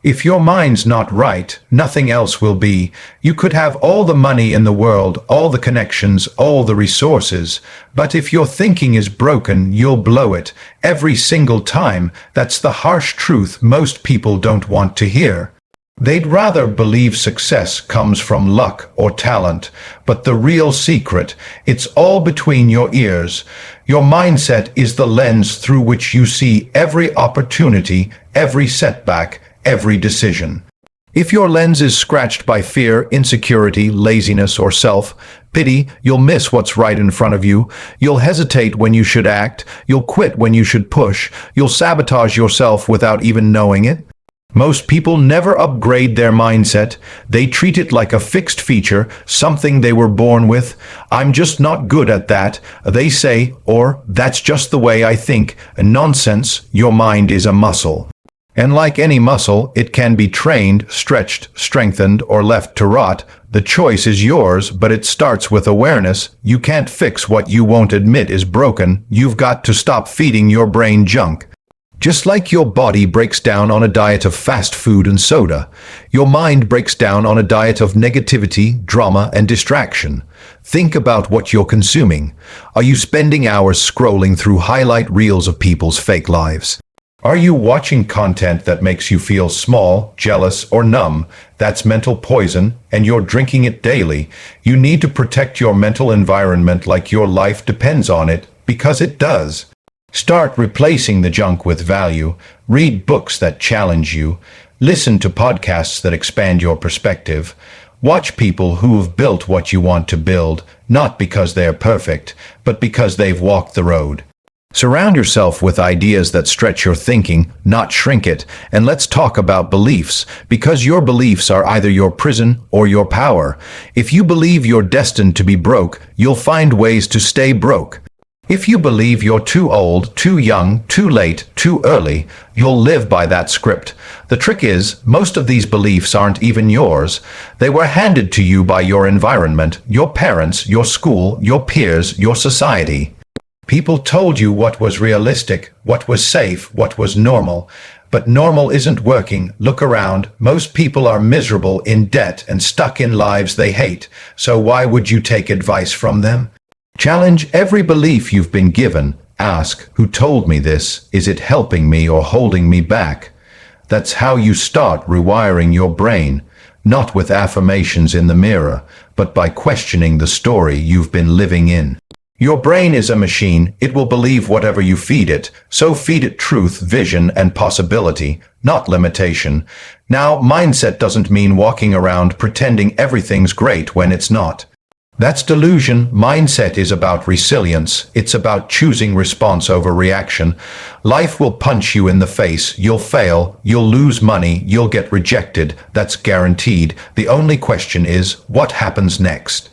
If your mind's not right, nothing else will be. You could have all the money in the world, all the connections, all the resources, but if your thinking is broken, you'll blow it every single time. That's the harsh truth most people don't want to hear. They'd rather believe success comes from luck or talent, but the real secret, it's all between your ears. Your mindset is the lens through which you see every opportunity, every setback, every decision. If your lens is scratched by fear, insecurity, laziness, or self-pity, you'll miss what's right in front of you. You'll hesitate when you should act. You'll quit when you should push. You'll sabotage yourself without even knowing it. Most people never upgrade their mindset. They treat it like a fixed feature, something they were born with. I'm just not good at that, they say, or that's just the way I think. Nonsense, your mind is a muscle. And like any muscle, it can be trained, stretched, strengthened, or left to rot. The choice is yours, but it starts with awareness. You can't fix what you won't admit is broken. You've got to stop feeding your brain junk. Just like your body breaks down on a diet of fast food and soda, your mind breaks down on a diet of negativity, drama, and distraction. Think about what you're consuming. Are you spending hours scrolling through highlight reels of people's fake lives? Are you watching content that makes you feel small, jealous, or numb? That's mental poison, and you're drinking it daily. You need to protect your mental environment like your life depends on it, because it does. Start replacing the junk with value. Read books that challenge you. Listen to podcasts that expand your perspective. Watch people who've built what you want to build, not because they're perfect, but because they've walked the road. Surround yourself with ideas that stretch your thinking, not shrink it, and let's talk about beliefs, because your beliefs are either your prison or your power. If you believe you're destined to be broke, you'll find ways to stay broke. If you believe you're too old, too young, too late, too early, you'll live by that script. The trick is, most of these beliefs aren't even yours. They were handed to you by your environment, your parents, your school, your peers, your society. People told you what was realistic, what was safe, what was normal. But normal isn't working. Look around. Most people are miserable, in debt, and stuck in lives they hate. So why would you take advice from them? Challenge every belief you've been given. Ask, who told me this? Is it helping me or holding me back? That's how you start rewiring your brain. Not with affirmations in the mirror, but by questioning the story you've been living in. Your brain is a machine. It will believe whatever you feed it. So feed it truth, vision, and possibility, not limitation. Now, mindset doesn't mean walking around pretending everything's great when it's not. That's delusion. Mindset is about resilience. It's about choosing response over reaction. Life will punch you in the face. You'll fail. You'll lose money. You'll get rejected. That's guaranteed. The only question is, what happens next?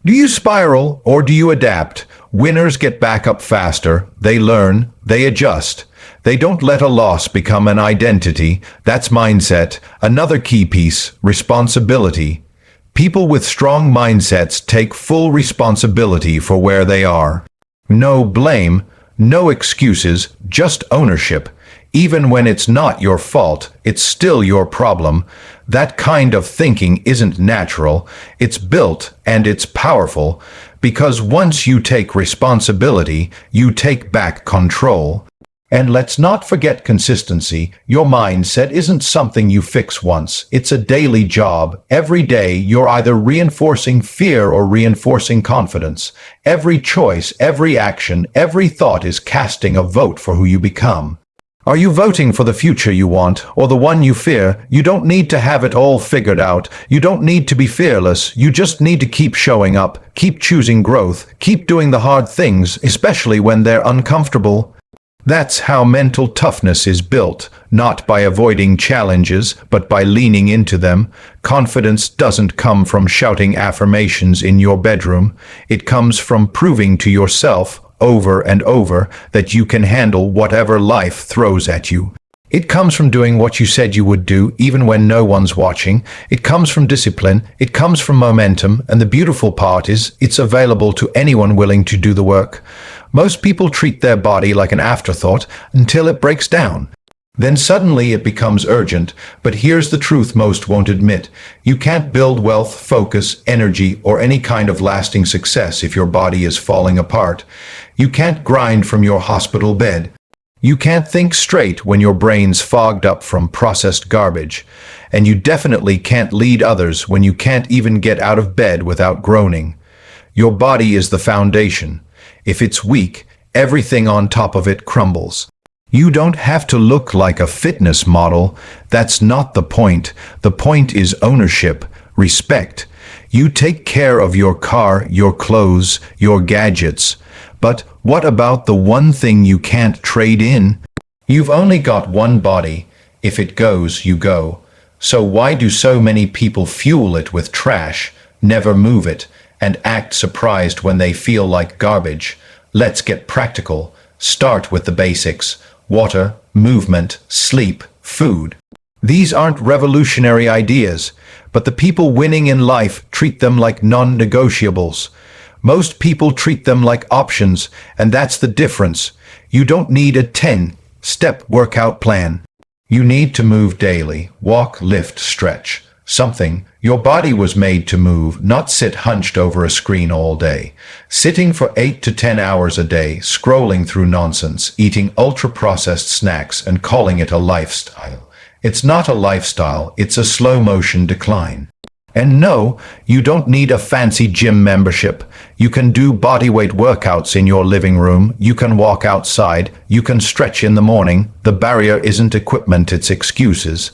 Do you spiral or do you adapt? Winners get back up faster. They learn. They adjust. They don't let a loss become an identity. That's mindset. Another key piece, responsibility. People with strong mindsets take full responsibility for where they are. No blame, no excuses, just ownership. Even when it's not your fault, it's still your problem. That kind of thinking isn't natural. It's built and it's powerful because once you take responsibility, you take back control. And let's not forget consistency. Your mindset isn't something you fix once. It's a daily job. Every day, you're either reinforcing fear or reinforcing confidence. Every choice, every action, every thought is casting a vote for who you become. Are you voting for the future you want or the one you fear? You don't need to have it all figured out. You don't need to be fearless. You just need to keep showing up, keep choosing growth, keep doing the hard things, especially when they're uncomfortable. That's how mental toughness is built, not by avoiding challenges, but by leaning into them. Confidence doesn't come from shouting affirmations in your bedroom. It comes from proving to yourself, over and over, that you can handle whatever life throws at you. It comes from doing what you said you would do, even when no one's watching. It comes from discipline. It comes from momentum. And the beautiful part is, it's available to anyone willing to do the work. Most people treat their body like an afterthought until it breaks down. Then suddenly it becomes urgent, but here's the truth most won't admit. You can't build wealth, focus, energy, or any kind of lasting success if your body is falling apart. You can't grind from your hospital bed. You can't think straight when your brain's fogged up from processed garbage. And you definitely can't lead others when you can't even get out of bed without groaning. Your body is the foundation. If it's weak, everything on top of it crumbles. You don't have to look like a fitness model. That's not the point. The point is ownership, respect. You take care of your car, your clothes, your gadgets. But what about the one thing you can't trade in? You've only got one body. If it goes, you go. So why do so many people fuel it with trash, never move it, and act surprised when they feel like garbage? Let's get practical. Start with the basics. Water, movement, sleep, food. These aren't revolutionary ideas, but the people winning in life treat them like non-negotiables. Most people treat them like options, and that's the difference. You don't need a 10-step workout plan. You need to move daily. Walk, lift, stretch. Something. Your body was made to move, not sit hunched over a screen all day. Sitting for 8 to 10 hours a day, scrolling through nonsense, eating ultra-processed snacks and calling it a lifestyle. It's not a lifestyle, it's a slow-motion decline. And no, you don't need a fancy gym membership. You can do bodyweight workouts in your living room. You can walk outside. You can stretch in the morning. The barrier isn't equipment, it's excuses.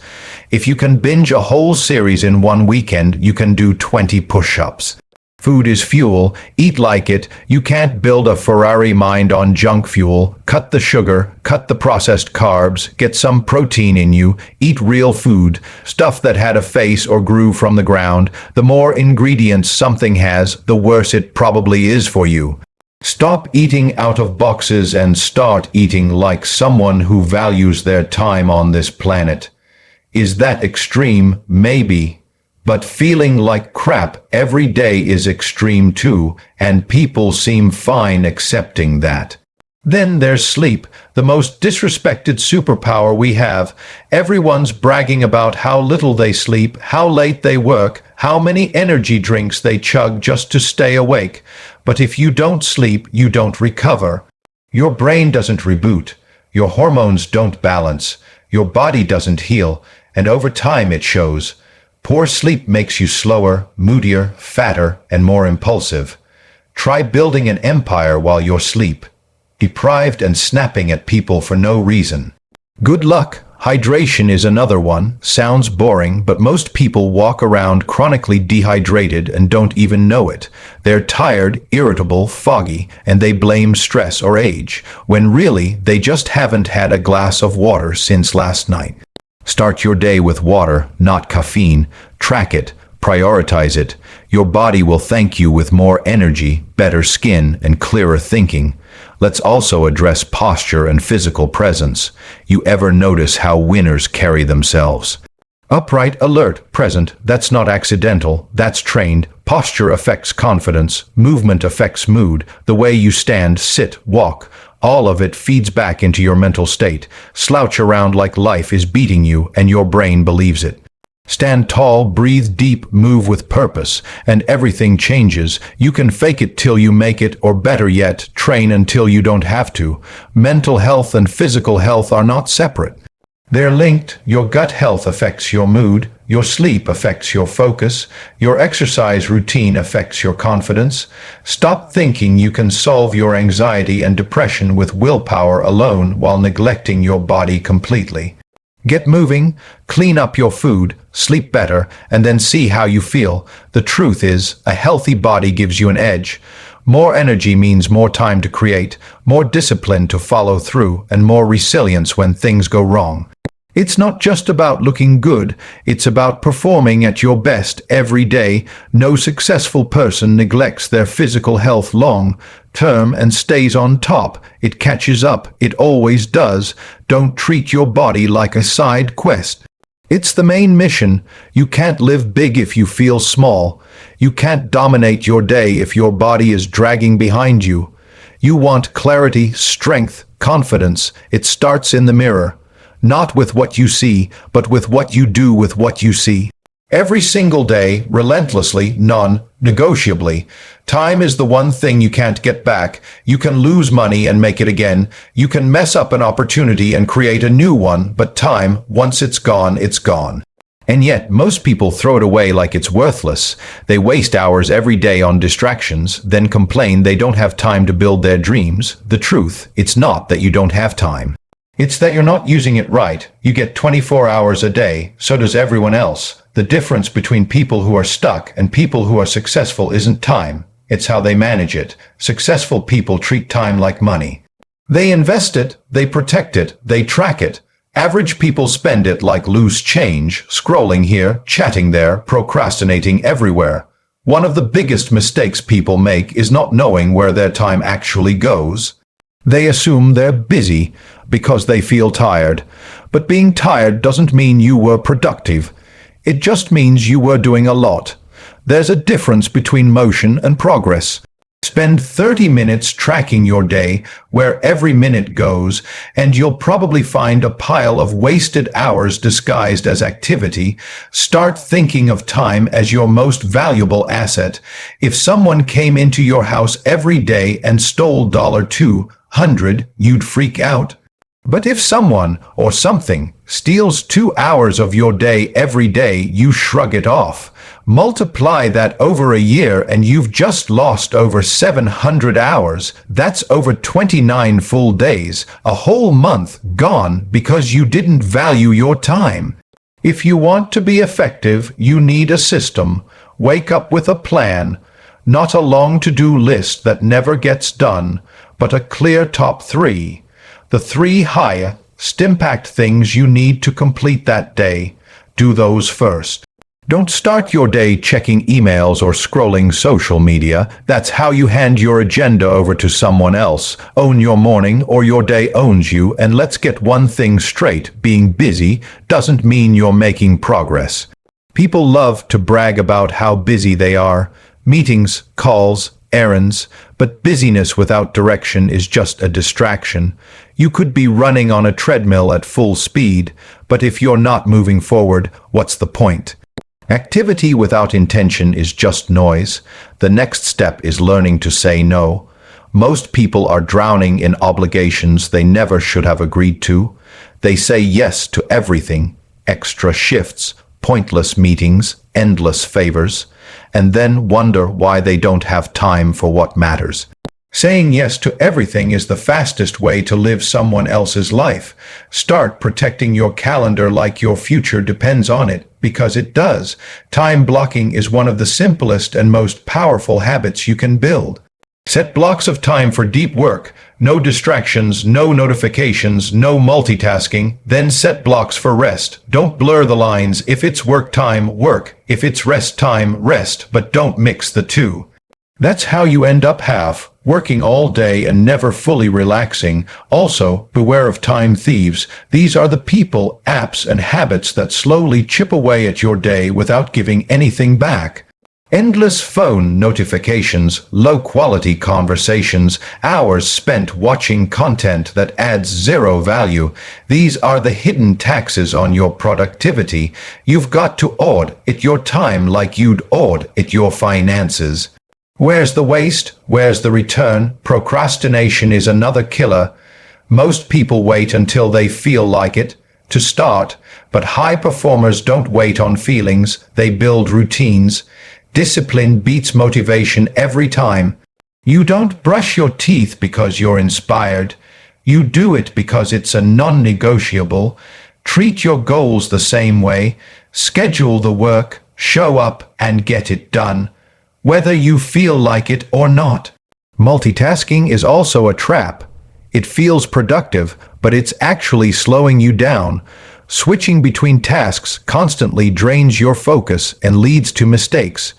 If you can binge a whole series in one weekend, you can do 20 push-ups. Food is fuel. Eat like it. You can't build a Ferrari mind on junk fuel. Cut the sugar, cut the processed carbs, get some protein in you, eat real food, stuff that had a face or grew from the ground. The more ingredients something has, the worse it probably is for you. Stop eating out of boxes and start eating like someone who values their time on this planet. Is that extreme? Maybe. But feeling like crap every day is extreme too, and people seem fine accepting that. Then there's sleep, the most disrespected superpower we have. Everyone's bragging about how little they sleep, how late they work, how many energy drinks they chug just to stay awake. But if you don't sleep, you don't recover. Your brain doesn't reboot. Your hormones don't balance. Your body doesn't heal, and over time it shows. Poor sleep makes you slower, moodier, fatter, and more impulsive. Try building an empire while you're asleep, deprived and snapping at people for no reason. Good luck. Hydration is another one. Sounds boring, but most people walk around chronically dehydrated and don't even know it. They're tired, irritable, foggy, and they blame stress or age, when really they just haven't had a glass of water since last night. Start your day with water, not caffeine. Track it. Prioritize it. Your body will thank you with more energy, better skin, and clearer thinking. Let's also address posture and physical presence. You ever notice how winners carry themselves? Upright, alert, present. That's not accidental. That's trained. Posture affects confidence. Movement affects mood. The way you stand, sit, walk. All of it feeds back into your mental state. Slouch around like life is beating you and your brain believes it. Stand tall, breathe deep, move with purpose, and everything changes. You can fake it till you make it, or better yet, train until you don't have to. Mental health and physical health are not separate. They're linked. Your gut health affects your mood. Your sleep affects your focus. Your exercise routine affects your confidence. Stop thinking you can solve your anxiety and depression with willpower alone while neglecting your body completely. Get moving, clean up your food, sleep better, and then see how you feel. The truth is, a healthy body gives you an edge. More energy means more time to create, more discipline to follow through, and more resilience when things go wrong. It's not just about looking good, it's about performing at your best every day. No successful person neglects their physical health long term and stays on top. It catches up, it always does. Don't treat your body like a side quest. It's the main mission. You can't live big if you feel small. You can't dominate your day if your body is dragging behind you. You want clarity, strength, confidence. It starts in the mirror. not with what you see, but with what you do with what you see. Every single day, relentlessly, non-negotiably. Time is the one thing you can't get back. You can lose money and make it again. You can mess up an opportunity and create a new one, but time, once it's gone, it's gone. And yet, most people throw it away like it's worthless. They waste hours every day on distractions, then complain they don't have time to build their dreams. The truth, it's not that you don't have time. It's that you're not using it right. You get 24 hours a day, so does everyone else. The difference between people who are stuck and people who are successful isn't time. It's how they manage it. Successful people treat time like money. They invest it, they protect it, they track it. Average people spend it like loose change, scrolling here, chatting there, procrastinating everywhere. One of the biggest mistakes people make is not knowing where their time actually goes. They assume they're busy because they feel tired. But being tired doesn't mean you were productive. It just means you were doing a lot. There's a difference between motion and progress. Spend 30 minutes tracking your day, where every minute goes, and you'll probably find a pile of wasted hours disguised as activity. Start thinking of time as your most valuable asset. If someone came into your house every day and stole $200, you'd freak out. But if someone or something steals 2 hours of your day every day, you shrug it off. Multiply that over a year and you've just lost over 700 hours. That's over 29 full days, a whole month gone because you didn't value your time. If you want to be effective, you need a system. Wake up with a plan, not a long to-do list that never gets done, but a clear top 3. The 3 highest impact things you need to complete that day. Do those first. Don't start your day checking emails or scrolling social media. That's how you hand your agenda over to someone else. Own your morning or your day owns you, and let's get one thing straight. Being busy doesn't mean you're making progress. People love to brag about how busy they are. Meetings, calls, errands, but busyness without direction is just a distraction. You could be running on a treadmill at full speed, but if you're not moving forward, what's the point? Activity without intention is just noise. The next step is learning to say no. Most people are drowning in obligations they never should have agreed to. They say yes to everything, extra shifts, pointless meetings, endless favors, and then wonder why they don't have time for what matters. Saying yes to everything is the fastest way to live someone else's life. Start protecting your calendar like your future depends on it, because it does. Time blocking is one of the simplest and most powerful habits you can build. Set blocks of time for deep work. No distractions, no notifications, no multitasking. Then set blocks for rest. Don't blur the lines. If it's work time, work. If it's rest time, rest. But don't mix the two. That's how you end up working all day and never fully relaxing. Also, beware of time thieves. These are the people, apps, and habits that slowly chip away at your day without giving anything back. Endless phone notifications, low-quality conversations, hours spent watching content that adds zero value. These are the hidden taxes on your productivity. You've got to audit your time like you'd audit your finances. Where's the waste? Where's the return? Procrastination is another killer. Most people wait until they feel like it to start, but high performers don't wait on feelings. They build routines. Discipline beats motivation every time. You don't brush your teeth because you're inspired. You do it because it's a non-negotiable. Treat your goals the same way. Schedule the work, show up, and get it done, whether you feel like it or not. Multitasking is also a trap. It feels productive, but it's actually slowing you down. Switching between tasks constantly drains your focus and leads to mistakes.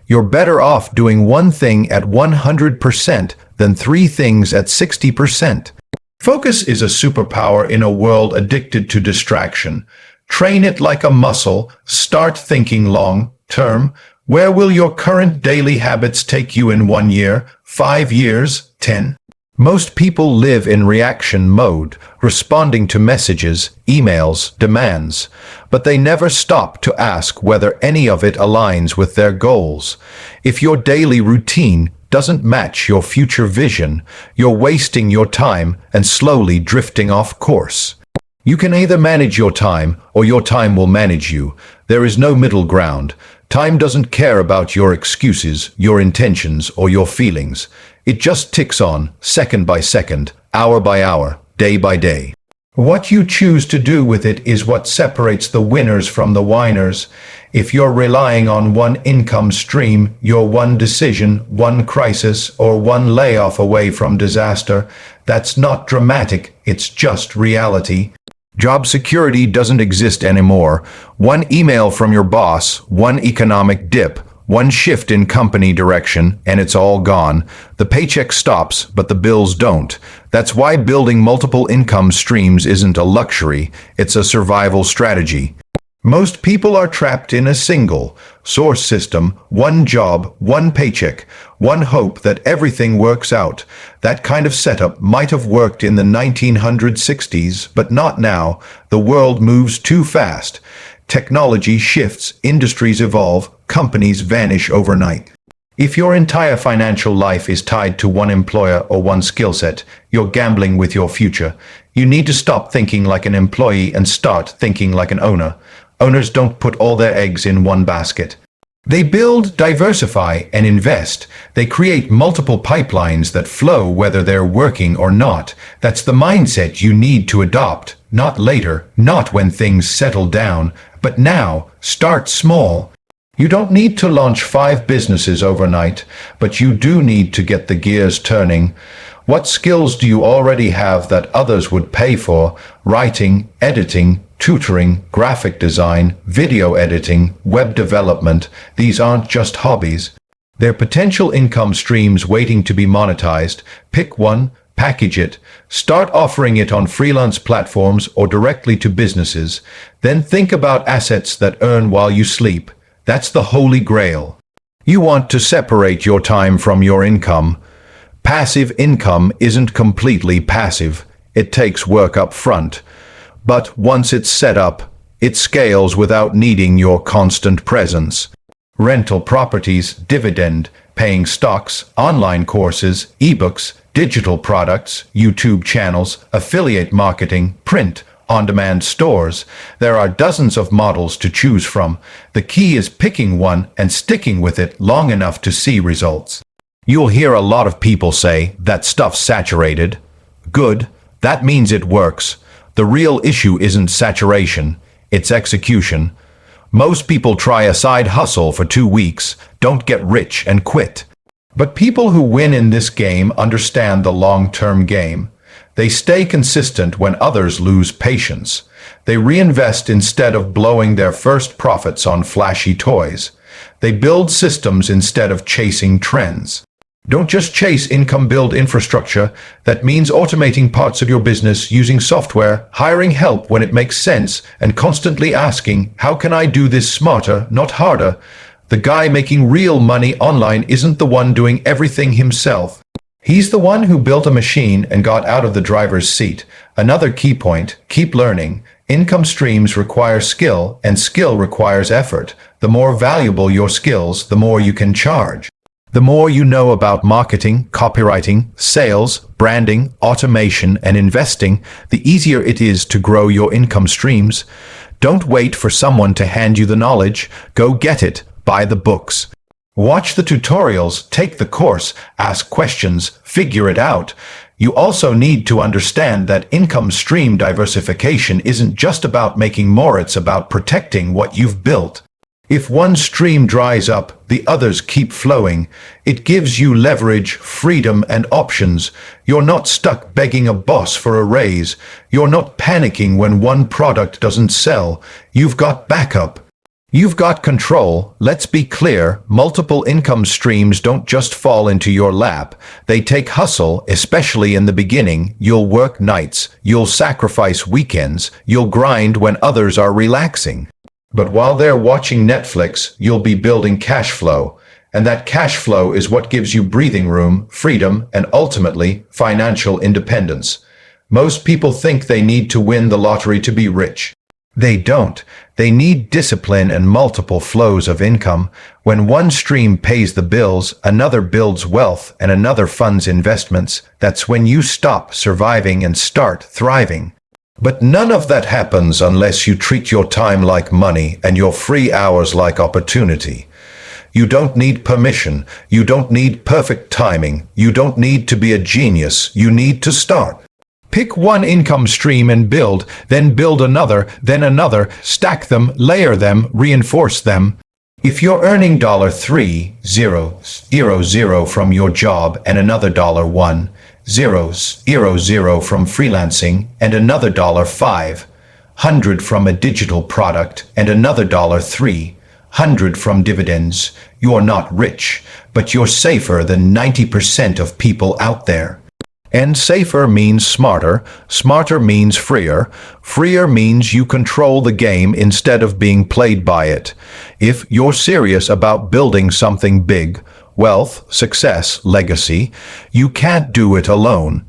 You're better off doing one thing at 100% than 3 things at 60%. Focus is a superpower in a world addicted to distraction. Train it like a muscle. Start thinking long term. Where will your current daily habits take you in 1 year, 5 years, 10? Most people live in reaction mode, responding to messages, emails, demands, but they never stop to ask whether any of it aligns with their goals. If your daily routine doesn't match your future vision, you're wasting your time and slowly drifting off course. You can either manage your time or your time will manage you. There is no middle ground. Time doesn't care about your excuses, your intentions, or your feelings. It just ticks on, second by second, hour by hour, day by day. What you choose to do with it is what separates the winners from the whiners. If you're relying on one income stream, you're one decision, one crisis, or one layoff away from disaster. That's not dramatic, it's just reality. Job security doesn't exist anymore. One email from your boss, one economic dip, one shift in company direction, and it's all gone. The paycheck stops, but the bills don't. That's why building multiple income streams isn't a luxury, it's a survival strategy. Most people are trapped in a single source system, one job, one paycheck, one hope that everything works out. That kind of setup might have worked in the 1960s, but not now. The world moves too fast. Technology shifts, industries evolve, companies vanish overnight. If your entire financial life is tied to one employer or one skill set, you're gambling with your future. You need to stop thinking like an employee and start thinking like an owner. Owners don't put all their eggs in one basket. They build, diversify, and invest. They create multiple pipelines that flow whether they're working or not. That's the mindset you need to adopt. Not later, not when things settle down, but now. Start small. You don't need to launch 5 businesses overnight, but you do need to get the gears turning. What skills do you already have that others would pay for? Writing, editing, tutoring, graphic design, video editing, web development. These aren't just hobbies. They're potential income streams waiting to be monetized. Pick one, package it, start offering it on freelance platforms or directly to businesses. Then think about assets that earn while you sleep. That's the holy grail. You want to separate your time from your income. Passive income isn't completely passive. It takes work up front. But once it's set up, it scales without needing your constant presence. Rental properties, dividend, paying stocks, online courses, ebooks, digital products, YouTube channels, affiliate marketing, print, on-demand stores. There are dozens of models to choose from. The key is picking one and sticking with it long enough to see results. You'll hear a lot of people say, that stuff's saturated. Good, that means it works. The real issue isn't saturation, it's execution. Most people try a side hustle for 2 weeks, don't get rich and quit. But people who win in this game understand the long-term game. They stay consistent when others lose patience. They reinvest instead of blowing their first profits on flashy toys. They build systems instead of chasing trends. Don't just chase income, build infrastructure. That means automating parts of your business, using software, hiring help when it makes sense, and constantly asking, how can I do this smarter, not harder? The guy making real money online isn't the one doing everything himself. He's the one who built a machine and got out of the driver's seat. Another key point, keep learning. Income streams require skill, and skill requires effort. The more valuable your skills, the more you can charge. The more you know about marketing, copywriting, sales, branding, automation, and investing, the easier it is to grow your income streams. Don't wait for someone to hand you the knowledge. Go get it. Buy the books. Watch the tutorials, take the course, ask questions, figure it out. You also need to understand that income stream diversification isn't just about making more, it's about protecting what you've built. If one stream dries up, the others keep flowing. It gives you leverage, freedom, and options. You're not stuck begging a boss for a raise. You're not panicking when one product doesn't sell. You've got backup. You've got control. Let's be clear, multiple income streams don't just fall into your lap. They take hustle, especially in the beginning. You'll work nights. You'll sacrifice weekends. You'll grind when others are relaxing. But while they're watching Netflix, you'll be building cash flow. And that cash flow is what gives you breathing room, freedom, and ultimately financial independence. Most people think they need to win the lottery to be rich. They don't. They need discipline and multiple flows of income. When one stream pays the bills, another builds wealth and another funds investments. That's when you stop surviving and start thriving. But none of that happens unless you treat your time like money and your free hours like opportunity. You don't need permission. You don't need perfect timing. You don't need to be a genius. You need to start. Pick one income stream and build, then build another, then another, stack them, layer them, reinforce them. If you're earning $3,000 from your job and another $1,000 from freelancing and another $500 from a digital product and another $300 from dividends, you're not rich, but you're safer than 90% of people out there. And safer means smarter, smarter means freer, freer means you control the game instead of being played by it. If you're serious about building something big, wealth, success, legacy, you can't do it alone.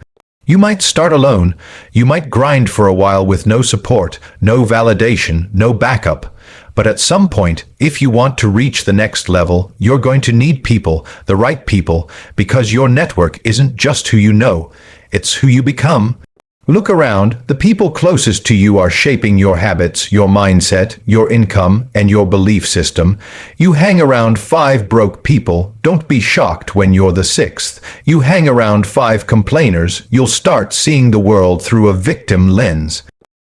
You might start alone. You might grind for a while with no support, no validation, no backup. But at some point, if you want to reach the next level, you're going to need people, the right people, because your network isn't just who you know, it's who you become. Look around. The people closest to you are shaping your habits, your mindset, your income, and your belief system. You hang around 5 broke people. Don't be shocked when you're the 6th. You hang around 5 complainers. You'll start seeing the world through a victim lens.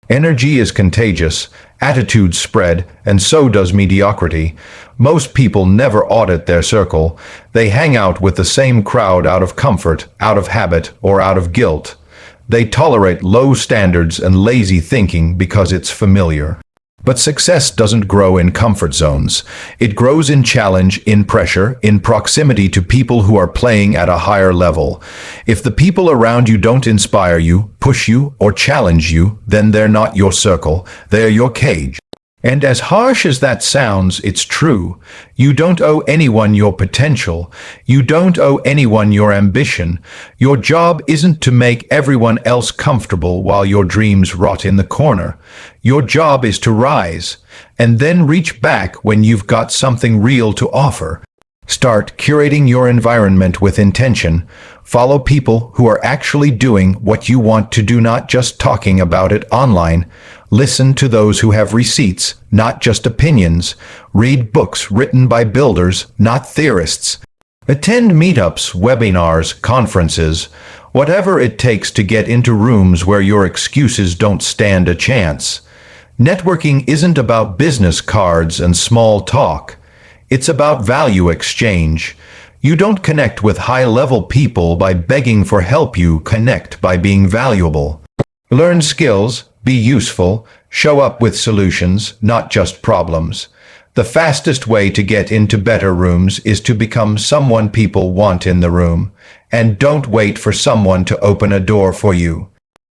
Energy is contagious. Attitudes spread, and so does mediocrity. Most people never audit their circle. They hang out with the same crowd out of comfort, out of habit, or out of guilt. They tolerate low standards and lazy thinking because it's familiar. But success doesn't grow in comfort zones. It grows in challenge, in pressure, in proximity to people who are playing at a higher level. If the people around you don't inspire you, push you, or challenge you, then they're not your circle, they're your cage. And as harsh as that sounds, it's true. You don't owe anyone your potential. You don't owe anyone your ambition. Your job isn't to make everyone else comfortable while your dreams rot in the corner. Your job is to rise, and then reach back when you've got something real to offer. Start curating your environment with intention. Follow people who are actually doing what you want to do, not just talking about it online. Listen to those who have receipts, not just opinions. Read books written by builders, not theorists. Attend meetups, webinars, conferences, whatever it takes to get into rooms where your excuses don't stand a chance. Networking isn't about business cards and small talk. It's about value exchange. You don't connect with high-level people by begging for help. You connect by being valuable. Learn skills, be useful, show up with solutions, not just problems. The fastest way to get into better rooms is to become someone people want in the room. And don't wait for someone to open a door for you.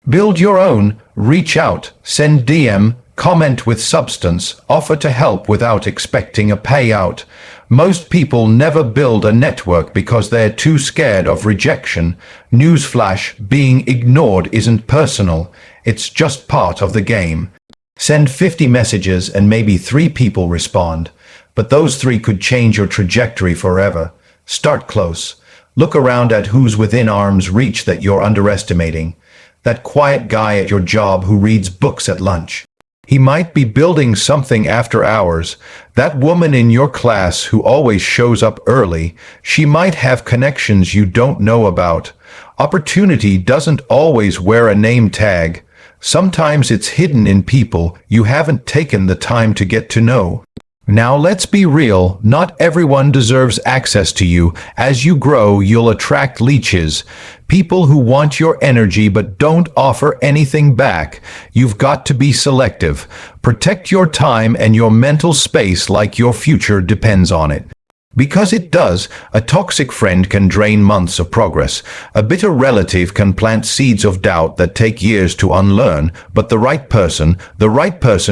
Build your own, reach out, send DM, comment with substance, offer to help without expecting a payout. Most people never build a network because they're too scared of rejection. Newsflash, being ignored isn't personal. It's just part of the game. Send 50 messages and maybe 3 people respond. But those 3 could change your trajectory forever. Start close. Look around at who's within arm's reach that you're underestimating. That quiet guy at your job who reads books at lunch. He might be building something after hours. That woman in your class who always shows up early, she might have connections you don't know about. Opportunity doesn't always wear a name tag. Sometimes it's hidden in people you haven't taken the time to get to know. Now let's be real, not everyone deserves access to you. As you grow, you'll attract leeches. People who want your energy but don't offer anything back. You've got to be selective. Protect your time and your mental space like your future depends on it. Because it does. A toxic friend can drain months of progress. A bitter relative can plant seeds of doubt that take years to unlearn, but the right person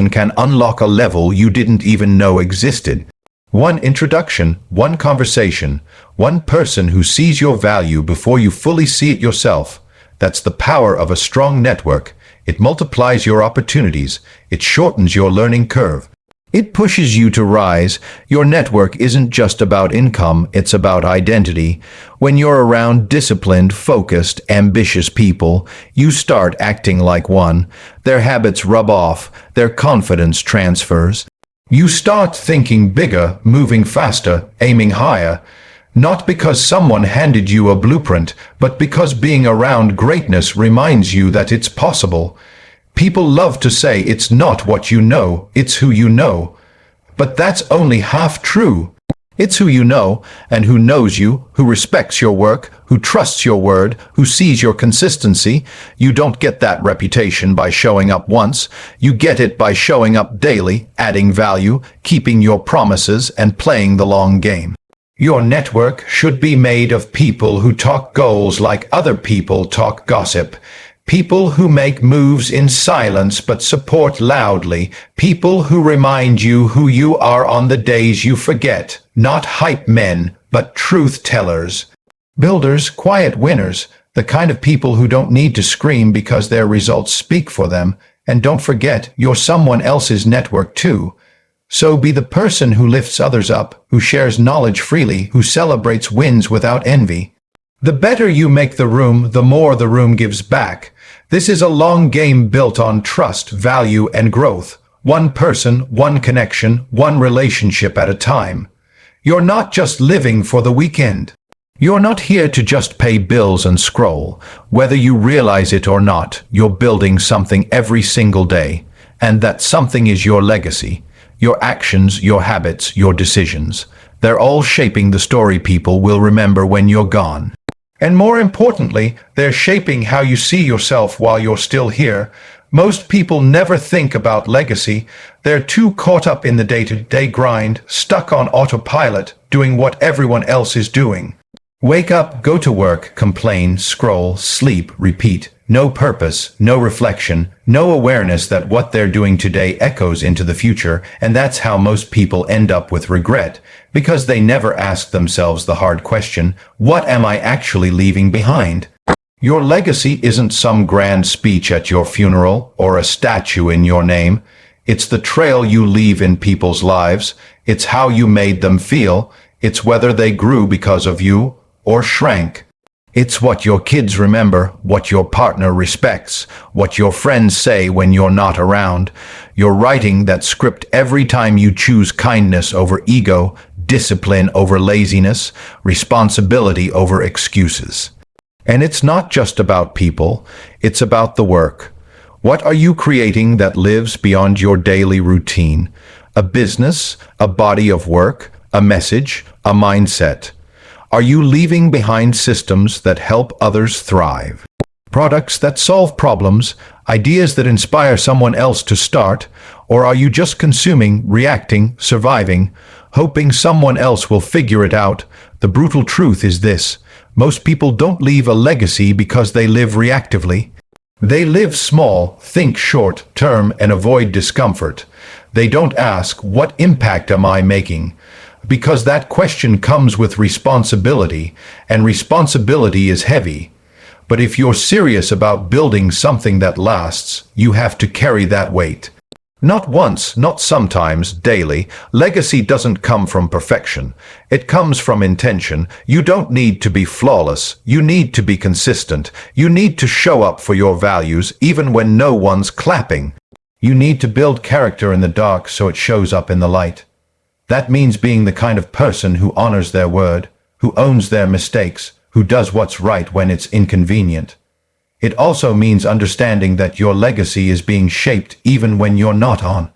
can unlock a level you didn't even know existed. One introduction, one conversation, one person who sees your value before you fully see it yourself. That's the power of a strong network. It multiplies your opportunities. It shortens your learning curve. It pushes you to rise. Your network isn't just about income, it's about identity. When you're around disciplined, focused, ambitious people, you start acting like one. Their habits rub off, their confidence transfers. You start thinking bigger, moving faster, aiming higher. Not because someone handed you a blueprint, but because being around greatness reminds you that it's possible. People love to say it's not what you know, it's who you know. But that's only half true. It's who you know, and who knows you, who respects your work, who trusts your word, who sees your consistency. You don't get that reputation by showing up once. You get it by showing up daily, adding value, keeping your promises, and playing the long game. Your network should be made of people who talk goals like other people talk gossip. People who make moves in silence but support loudly. People who remind you who you are on the days you forget. Not hype men, but truth tellers. Builders, quiet winners, the kind of people who don't need to scream because their results speak for them. And don't forget, you're someone else's network too. So be the person who lifts others up, who shares knowledge freely, who celebrates wins without envy. The better you make the room, the more the room gives back. This is a long game built on trust, value, and growth. One person, one connection, one relationship at a time. You're not just living for the weekend. You're not here to just pay bills and scroll. Whether you realize it or not, you're building something every single day. And that something is your legacy. Your actions, your habits, your decisions. They're all shaping the story people will remember when you're gone. And more importantly, they're shaping how you see yourself while you're still here. Most people never think about legacy. They're too caught up in the day-to-day grind, stuck on autopilot, doing what everyone else is doing. Wake up, go to work, complain, scroll, sleep, repeat. No purpose, no reflection, no awareness that what they're doing today echoes into the future, and that's how most people end up with regret, because they never ask themselves the hard question, what am I actually leaving behind? Your legacy isn't some grand speech at your funeral or a statue in your name. It's the trail you leave in people's lives. It's how you made them feel. It's whether they grew because of you or shrank. It's what your kids remember, what your partner respects, what your friends say when you're not around. You're writing that script every time you choose kindness over ego, discipline over laziness, responsibility over excuses. And it's not just about people, it's about the work. What are you creating that lives beyond your daily routine? A business, a body of work, a message, a mindset. Are you leaving behind systems that help others thrive? Products that solve problems, ideas that inspire someone else to start, or are you just consuming, reacting, surviving, hoping someone else will figure it out? The brutal truth is this: most people don't leave a legacy because they live reactively. They live small, think short term, and avoid discomfort. They don't ask, what impact am I making? Because that question comes with responsibility, and responsibility is heavy. But if you're serious about building something that lasts, you have to carry that weight. Not once, not sometimes, daily. Legacy doesn't come from perfection. It comes from intention. You don't need to be flawless. You need to be consistent. You need to show up for your values even when no one's clapping. You need to build character in the dark so it shows up in the light. That means being the kind of person who honors their word, who owns their mistakes, who does what's right when it's inconvenient. It also means understanding that your legacy is being shaped even when you're not on.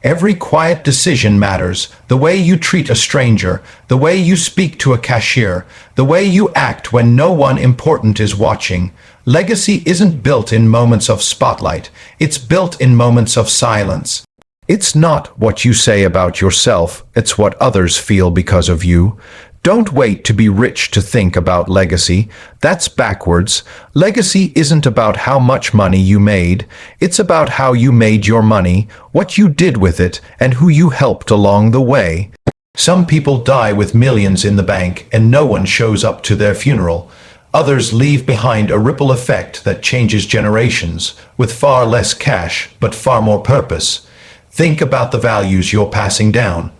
Every quiet decision matters. The way you treat a stranger, the way you speak to a cashier, the way you act when no one important is watching. Legacy isn't built in moments of spotlight. It's built in moments of silence. It's not what you say about yourself, it's what others feel because of you. Don't wait to be rich to think about legacy. That's backwards. Legacy isn't about how much money you made. It's about how you made your money, what you did with it, and who you helped along the way. Some people die with millions in the bank and no one shows up to their funeral. Others leave behind a ripple effect that changes generations, with far less cash but far more purpose. Think about the values you're passing down.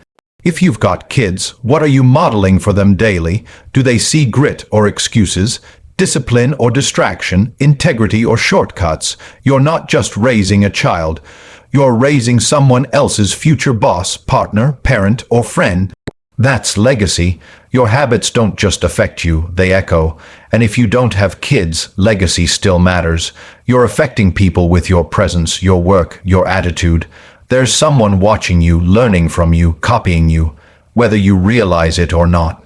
If you've got kids, what are you modeling for them daily? Do they see grit or excuses, discipline or distraction, integrity or shortcuts? You're not just raising a child. You're raising someone else's future boss, partner, parent, or friend. That's legacy. Your habits don't just affect you, they echo. And if you don't have kids, legacy still matters. You're affecting people with your presence, your work, your attitude. There's someone watching you, learning from you, copying you, whether you realize it or not.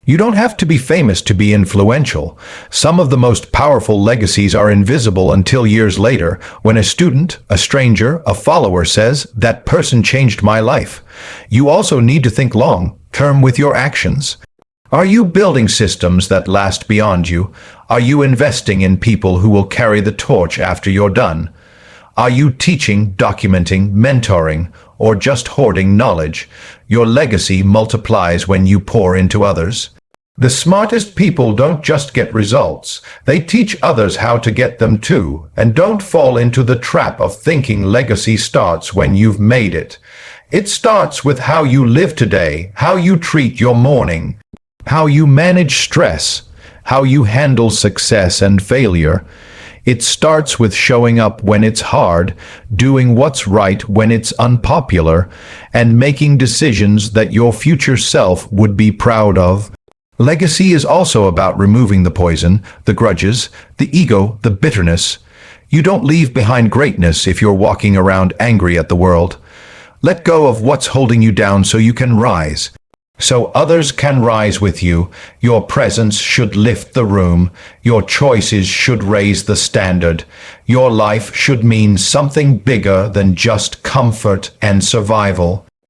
You don't have to be famous to be influential. Some of the most powerful legacies are invisible until years later, when a student, a stranger, a follower says, "That person changed my life." You also need to think long-term with your actions. Are you building systems that last beyond you? Are you investing in people who will carry the torch after you're done? Are you teaching, documenting, mentoring, or just hoarding knowledge? Your legacy multiplies when you pour into others. The smartest people don't just get results, they teach others how to get them too. And don't fall into the trap of thinking legacy starts when you've made it. It starts with how you live today, how you treat your morning, how you manage stress, how you handle success and failure. It starts with showing up when it's hard, doing what's right when it's unpopular, and making decisions that your future self would be proud of. Legacy is also about removing the poison, the grudges, the ego, the bitterness. You don't leave behind greatness if you're walking around angry at the world. Let go of what's holding you down so you can rise. So others can rise with you. Your presence should lift the room. Your choices should raise the standard. Your life should mean something bigger than just comfort and survival.